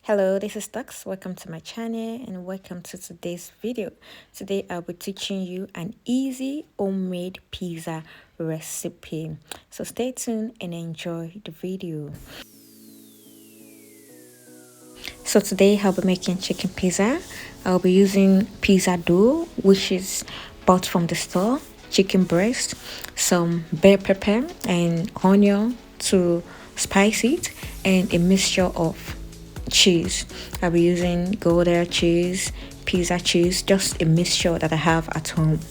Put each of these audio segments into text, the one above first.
Hello, this is Tux. Welcome to my channel and welcome to today's video. Today I'll be teaching you an easy homemade pizza recipe. So stay tuned and enjoy the video. So today I'll be making chicken pizza. I'll be using pizza dough, which is bought from the store, chicken breast, some bell pepper and onion to spice it, and a mixture of cheese. I'll be using Gouda cheese, pizza cheese, just a mixture that I have at home.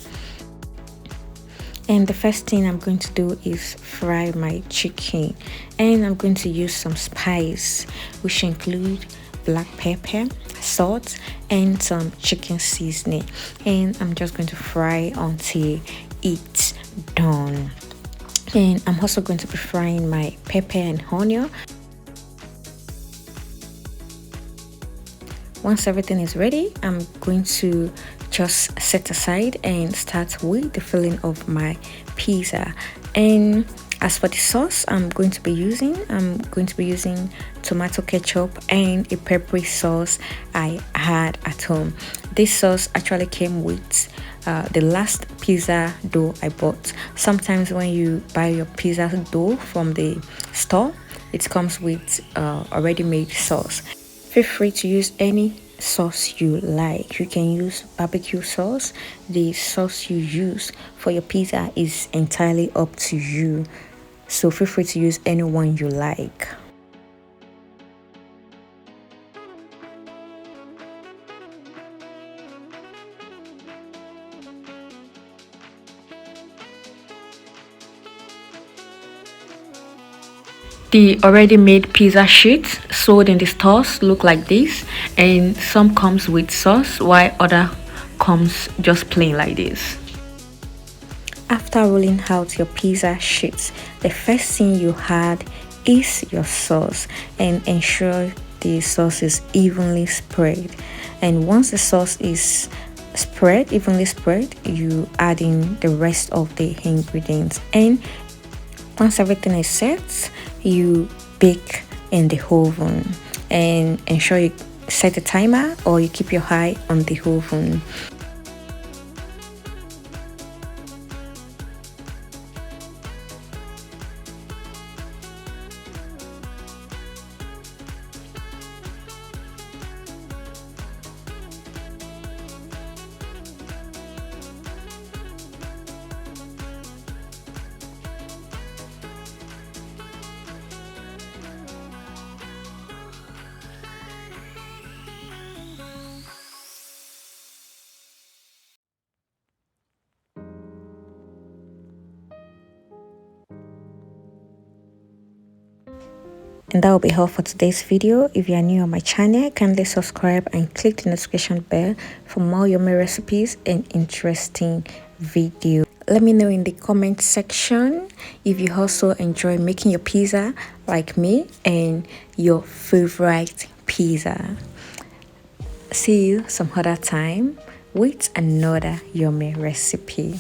And the first thing I'm going to do is fry my chicken, and I'm going to use some spice, which include black pepper, salt, and some chicken seasoning. And I'm just going to fry until it's done. And I'm also going to be frying my pepper and onion. Once everything is ready, I'm going to just set aside and start with the filling of my pizza. And as for the sauce I'm going to be using tomato ketchup and a peppery sauce I had at home. This sauce actually came with the last pizza dough I bought. Sometimes when you buy your pizza dough from the store, it comes with already made sauce. Feel free to use any sauce you like. You can use barbecue sauce. The sauce you use for your pizza is entirely up to you, so feel free to use any one you like. The already made pizza sheets sold in the stores look like this, and some comes with sauce while other comes just plain like this. After rolling out your pizza sheets, the first thing you add is your sauce, and ensure the sauce is evenly spread. And once the sauce is evenly spread, you add in the rest of the ingredients. And once everything is set, you bake in the oven, and ensure you set a timer or you keep your eye on the oven. And that will be all for today's video. If you are new on my channel, kindly subscribe and click the notification bell for more yummy recipes and interesting videos. Let me know in the comment section if you also enjoy making your pizza like me and your favorite pizza. See you some other time with another yummy recipe.